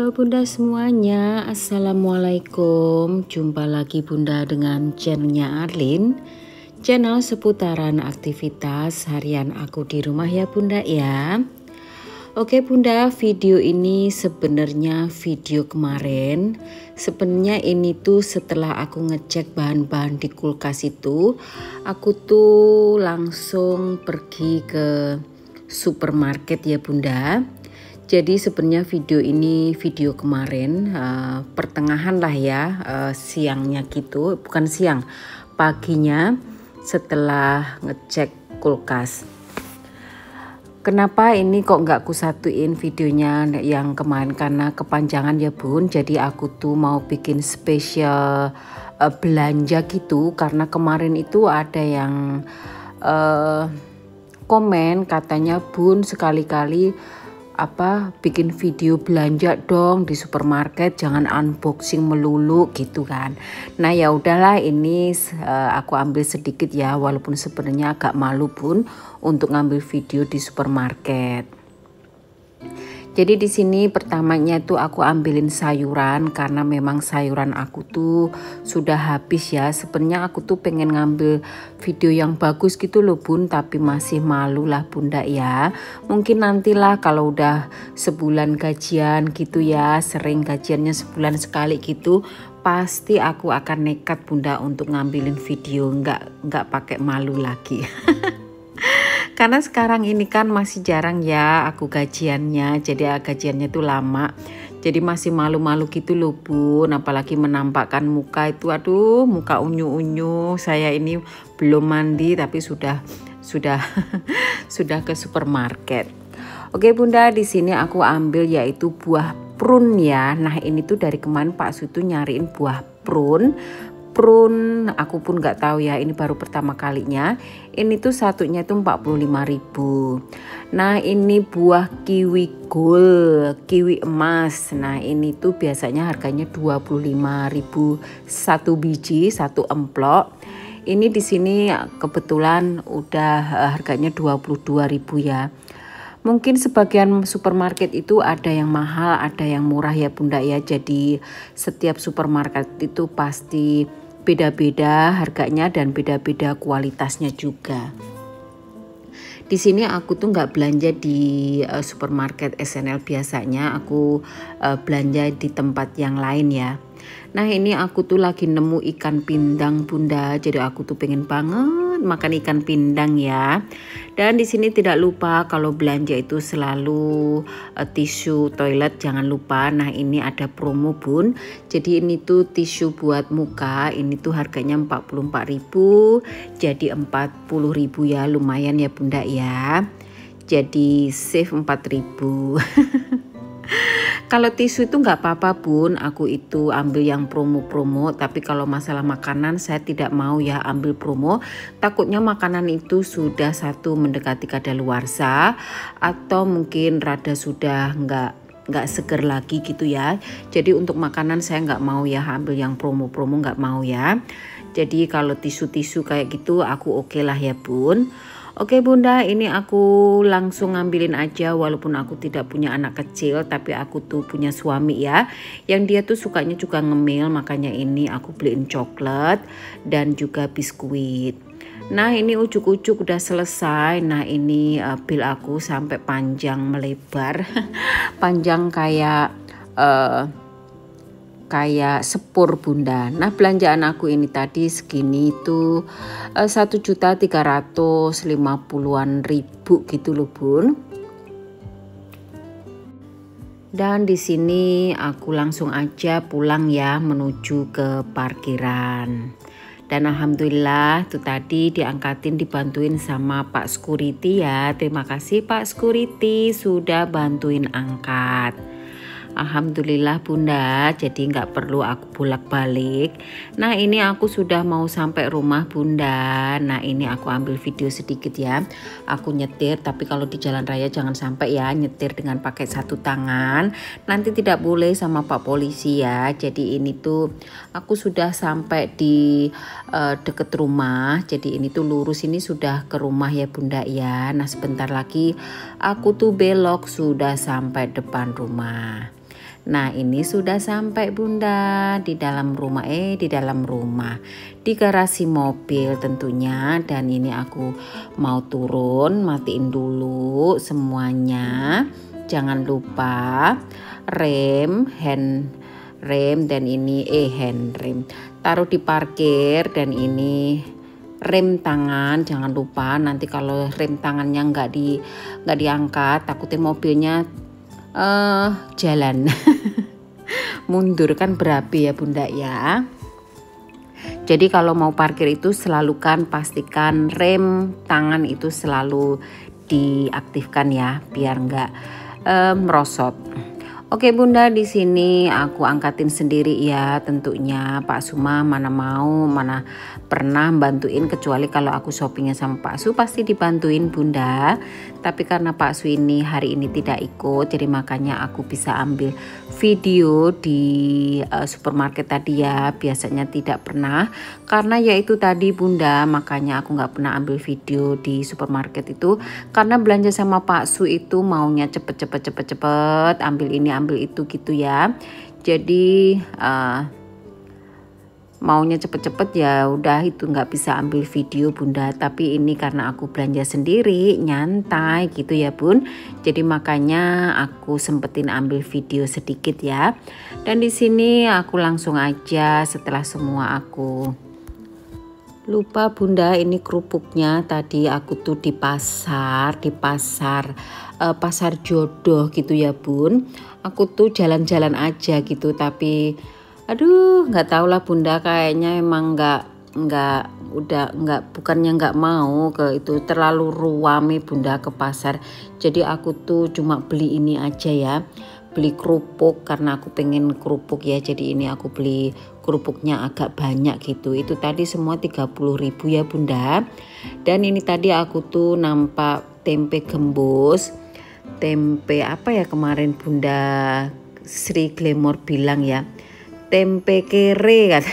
Halo Bunda semuanya, Assalamualaikum. Jumpa lagi Bunda dengan channelnya Arlin, channel seputaran aktivitas harian aku di rumah ya Bunda ya. Oke Bunda, video ini sebenarnya video kemarin. Sebenarnya ini tuh setelah aku ngecek bahan-bahan di kulkas itu, aku tuh langsung pergi ke supermarket ya Bunda. Jadi sebenarnya video ini video kemarin pertengahan lah ya, siangnya gitu, bukan siang, paginya setelah ngecek kulkas. Kenapa ini kok nggak kusatuin videonya yang kemarin, karena kepanjangan ya Bun. Jadi aku tuh mau bikin spesial belanja gitu, karena kemarin itu ada yang komen katanya Bun sekali-kali bikin video belanja dong di supermarket, jangan unboxing melulu gitu kan. Nah ya udahlah, ini aku ambil sedikit ya, walaupun sebenarnya agak malu Bun untuk ngambil video di supermarket. Jadi di sini pertamanya tuh aku ambilin sayuran, karena memang sayuran aku tuh sudah habis ya. Sebenarnya aku tuh pengen ngambil video yang bagus gitu loh Bun, tapi masih malu lah Bunda ya. Mungkin nantilah kalau udah sebulan gajian gitu ya, sering gajiannya sebulan sekali gitu, pasti aku akan nekat Bunda untuk ngambilin video, nggak pakai malu lagi. Karena sekarang ini kan masih jarang ya aku gajiannya, jadi gajiannya tuh lama. Jadi masih malu-malu gitu loh Bun, apalagi menampakkan muka itu, aduh muka unyu-unyu. Saya ini belum mandi tapi sudah sudah ke supermarket. Oke Bunda, di sini aku ambil yaitu buah prune ya. Nah ini tuh dari kemarin Pak Su tuh nyariin buah prune, aku pun nggak tahu ya, ini baru pertama kalinya. Ini tuh satunya tuh 45.000. Nah ini buah kiwi gold, kiwi emas. Nah ini tuh biasanya harganya 25.000 satu biji, satu emplok. Ini di sini kebetulan udah harganya 22.000 ya. Mungkin sebagian supermarket itu ada yang mahal, ada yang murah ya Bunda ya. Jadi setiap supermarket itu pasti beda-beda harganya dan beda-beda kualitasnya juga. Di sini aku tuh nggak belanja di supermarket SNL, biasanya aku belanja di tempat yang lain ya. Nah ini aku tuh lagi nemu ikan pindang Bunda, jadi aku tuh pengen banget makan ikan pindang ya. Dan di sini tidak lupa kalau belanja itu selalu tisu toilet, jangan lupa. Nah ini ada promo Bun, jadi ini tuh tisu buat muka, ini tuh harganya 44.000 jadi 40.000 ya, lumayan ya Bunda ya. Jadi save 4.000. Kalau tisu itu nggak apa-apa Bun, aku itu ambil yang promo-promo. Tapi kalau masalah makanan saya tidak mau ya ambil promo. Takutnya makanan itu sudah satu mendekati kadaluarsa, atau mungkin rada sudah nggak seger lagi gitu ya. Jadi untuk makanan saya nggak mau ya ambil yang promo-promo, nggak mau ya. Jadi kalau tisu-tisu kayak gitu aku oke lah ya Bun. Oke Bunda, ini aku langsung ngambilin aja, walaupun aku tidak punya anak kecil, tapi aku tuh punya suami ya, yang dia tuh sukanya juga ngemil, makanya ini aku beliin coklat dan juga biskuit. Nah ini ujuk-ujuk udah selesai. Nah ini bil aku sampai panjang melebar, panjang kayak sepur Bunda. Nah belanjaan aku ini tadi segini tuh 1.350.000 gitu loh Bun. Dan di sini aku langsung aja pulang ya, menuju ke parkiran. Dan alhamdulillah tuh tadi diangkatin, dibantuin sama Pak Security ya. Terima kasih Pak Security sudah bantuin angkat. Alhamdulillah Bunda, jadi nggak perlu aku bolak-balik. Nah ini aku sudah mau sampai rumah Bunda. Nah ini aku ambil video sedikit ya. Aku nyetir, tapi kalau di jalan raya jangan sampai ya nyetir dengan pakai satu tangan. Nanti tidak boleh sama Pak Polisi ya. Jadi ini tuh aku sudah sampai di deket rumah. Jadi ini tuh lurus, ini sudah ke rumah ya Bunda ya. Nah sebentar lagi aku tuh belok, sudah sampai depan rumah. Nah, ini sudah sampai Bunda di dalam rumah, di garasi mobil tentunya. Dan ini aku mau turun, matiin dulu semuanya. Jangan lupa hand rem dan ini hand rem taruh di parkir, dan ini rem tangan jangan lupa. Nanti kalau rem tangannya nggak diangkat, takutnya mobilnya jalan mundur kan berapi ya Bunda ya. Jadi kalau mau parkir itu selalu kan pastikan rem tangan itu selalu diaktifkan ya, biar nggak merosot. Oke Bunda, di sini aku angkatin sendiri ya tentunya. Pak Suma mana pernah bantuin, kecuali kalau aku shoppingnya sama Pak Su pasti dibantuin Bunda. Tapi karena Pak Su ini hari ini tidak ikut, jadi makanya aku bisa ambil video di supermarket tadi ya. Biasanya tidak pernah, karena ya itu tadi Bunda, makanya aku nggak pernah ambil video di supermarket itu, karena belanja sama Pak Su itu maunya cepet ambil ini ambil itu gitu ya. Jadi maunya cepet-cepet ya udah, itu nggak bisa ambil video Bunda. Tapi ini karena aku belanja sendiri nyantai gitu ya Bun, jadi makanya aku sempetin ambil video sedikit ya. Dan di sini aku langsung aja setelah semua aku lupa Bunda, ini kerupuknya tadi aku tuh di pasar jodoh gitu ya Bun. Aku tuh jalan-jalan aja gitu, tapi aduh nggak tahu lah Bunda, kayaknya emang bukannya nggak mau ke itu, terlalu ruame Bunda ke pasar. Jadi aku tuh cuma beli ini aja ya, beli kerupuk karena aku pengen kerupuk ya. Jadi ini aku beli kerupuknya agak banyak gitu. Itu tadi semua 30.000 ya Bunda. Dan ini tadi aku tuh nampak tempe gembus, tempe apa ya kemarin Bunda Sri Glamour bilang ya, tempe kere kan.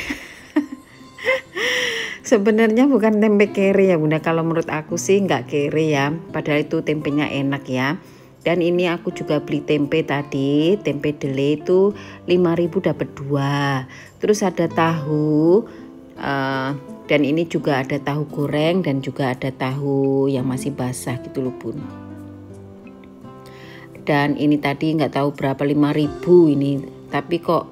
Sebenarnya bukan tempe kere ya Bunda, kalau menurut aku sih nggak kere ya, padahal itu tempenya enak ya. Dan ini aku juga beli tempe tadi, tempe dele itu 5.000 dapat 2. Terus ada tahu, dan ini juga ada tahu goreng dan juga ada tahu yang masih basah gitu loh Bun. Dan ini tadi nggak tahu berapa, 5.000 ini, tapi kok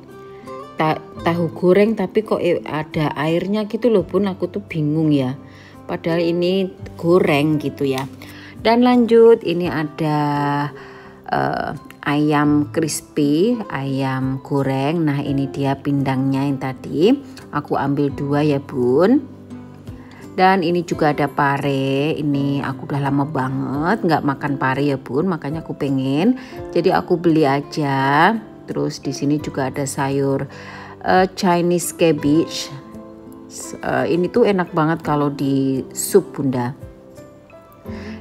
tahu goreng tapi kok ada airnya gitu loh Bun. Aku tuh bingung ya, padahal ini goreng gitu ya. Dan lanjut, ini ada ayam crispy, ayam goreng. Nah ini dia pindangnya yang tadi aku ambil 2 ya Bun. Dan ini juga ada pare, ini aku udah lama banget nggak makan pare ya Bun, makanya aku pengen, jadi aku beli aja. Terus di sini juga ada sayur Chinese cabbage. Ini tuh enak banget kalau di sup Bunda.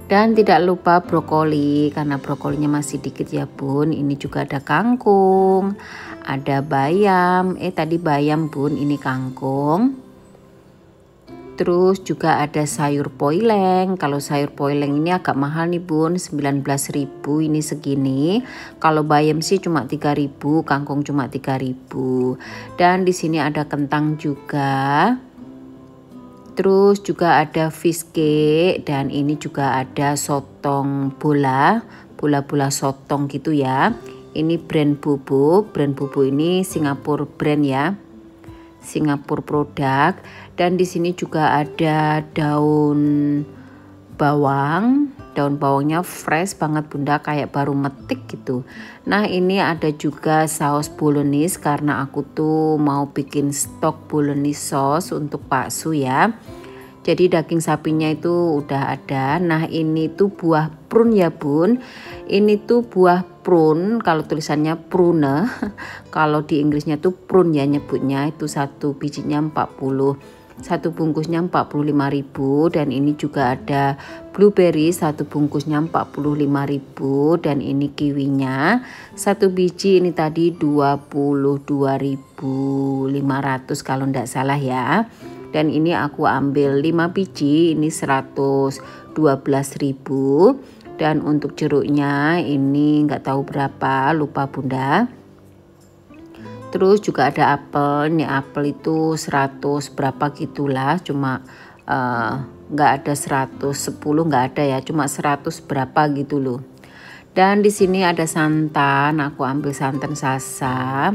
Dan tidak lupa brokoli, karena brokolinya masih dikit ya Bun. Ini juga ada kangkung, ada bayam. Tadi bayam Bun, ini kangkung. Terus juga ada sayur poileng. Kalau sayur poileng ini agak mahal nih Bun, 19.000 ini segini. Kalau bayam sih cuma 3.000, kangkung cuma 3.000. Dan di sini ada kentang juga. Terus juga ada fish cake, dan ini juga ada sotong bola sotong gitu ya. Ini brand bubuk ini Singapura brand ya, Singapura produk. Dan di sini juga ada daun bawangnya fresh banget Bunda, kayak baru metik gitu. Nah ini ada juga saus bolognese, karena aku tuh mau bikin stok bolognese sauce untuk Pak Su ya. Jadi daging sapinya itu udah ada. Nah ini tuh buah prune ya Bun. Ini tuh buah prune, kalau tulisannya prune. Kalau di Inggrisnya tuh prune ya nyebutnya. Itu satu bijinya 40. Satu bungkusnya 45.000. Dan ini juga ada blueberry, satu bungkusnya 45.000. Dan ini kiwinya satu biji ini tadi 22.500 kalau enggak salah ya. Dan ini aku ambil 5 biji, ini 112.000. Dan untuk jeruknya ini nggak tahu berapa, lupa Bunda. Terus juga ada apel, ini apel itu 100 berapa gitulah, cuma nggak ada 110, nggak ada ya, cuma 100 berapa gitu loh. Dan di sini ada santan, aku ambil santan sasa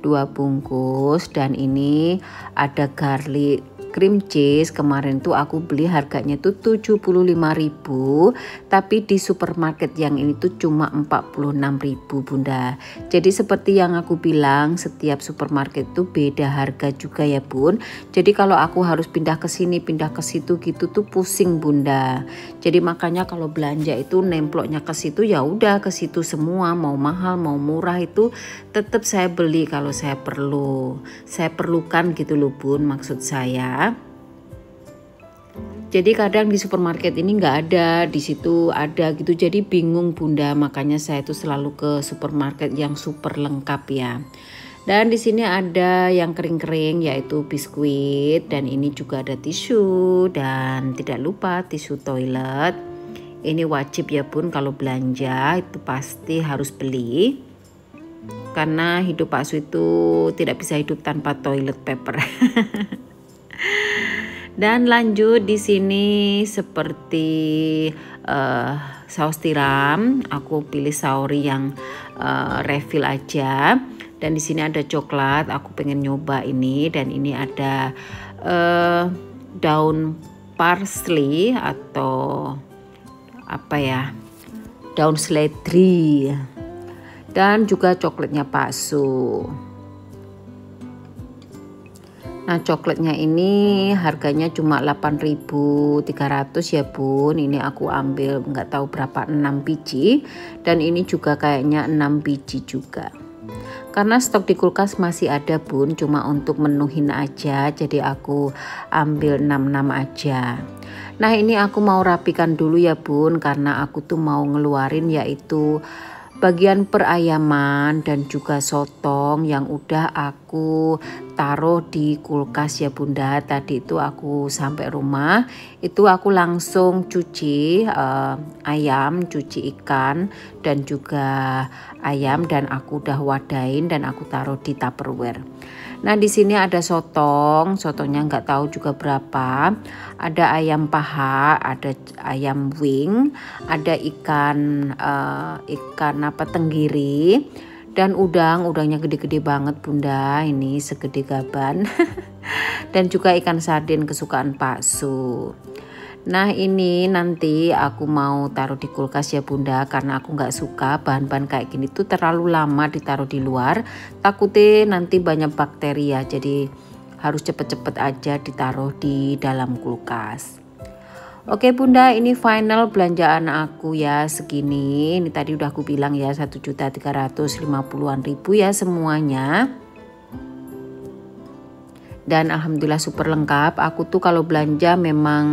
2 bungkus, dan ini ada garlic cream cheese. Kemarin tuh aku beli harganya tuh 75.000, tapi di supermarket yang ini tuh cuma 46.000 Bunda. Jadi seperti yang aku bilang, setiap supermarket tuh beda harga juga ya Bun. Jadi kalau aku harus pindah ke sini pindah ke situ gitu tuh pusing Bunda. Jadi makanya kalau belanja itu nemploknya ke situ, ya udah ke situ semua, mau mahal mau murah itu tetap saya beli kalau saya perlukan gitu loh Bun, maksud saya. Jadi kadang di supermarket ini nggak ada, di situ ada gitu. Jadi bingung Bunda, makanya saya tuh selalu ke supermarket yang super lengkap ya. Dan di sini ada yang kering-kering yaitu biskuit, dan ini juga ada tisu, dan tidak lupa tisu toilet. Ini wajib ya Bun, kalau belanja itu pasti harus beli. Karena hidup Pak Su itu tidak bisa hidup tanpa toilet paper. Dan lanjut di sini seperti saus tiram, aku pilih saori yang refill aja. Dan di sini ada coklat, aku pengen nyoba ini. Dan ini ada daun parsley atau apa ya, daun seledri. Dan juga coklatnya Pak Su. Nah coklatnya ini harganya cuma 8.300 ya Bun. Ini aku ambil nggak tahu berapa, 6 biji. Dan ini juga kayaknya 6 biji juga. Karena stok di kulkas masih ada Bun, cuma untuk menuhin aja. Jadi aku ambil 6 aja. Nah ini aku mau rapikan dulu ya Bun, karena aku tuh mau ngeluarin yaitu bagian perayaman dan juga sotong yang udah aku taruh di kulkas ya Bunda. Tadi itu aku sampai rumah itu aku langsung cuci ayam, cuci ikan dan juga ayam, dan aku udah wadain dan aku taruh di Tupperware. Nah di sini ada sotongnya nggak tahu juga berapa. Ada ayam paha, ada ayam wing, ada ikan apa tenggiri, dan udangnya gede-gede banget Bunda. Ini segede gaban. Dan juga ikan sarden kesukaan Pak Su. Nah ini nanti aku mau taruh di kulkas ya Bunda, karena aku nggak suka bahan-bahan kayak gini tuh terlalu lama ditaruh di luar, takutnya nanti banyak bakteri ya. Jadi harus cepet-cepet aja ditaruh di dalam kulkas. Oke Bunda, ini final belanjaan aku ya segini. Ini tadi udah aku bilang ya 1.350.000 ya semuanya. Dan alhamdulillah super lengkap. Aku tuh kalau belanja memang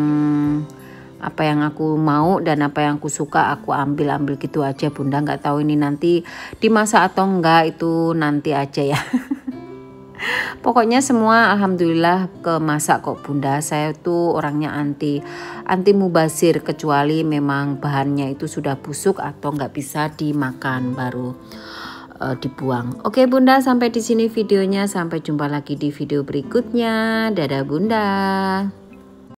apa yang aku mau dan apa yang aku suka aku ambil gitu aja Bunda. Nggak tahu ini nanti dimasak atau enggak, itu nanti aja ya. Pokoknya semua alhamdulillah kemasak kok Bunda. Saya tuh orangnya anti mubazir, kecuali memang bahannya itu sudah busuk atau nggak bisa dimakan baru dibuang. Oke Bunda, sampai di sini videonya. Sampai jumpa lagi di video berikutnya. Dadah Bunda.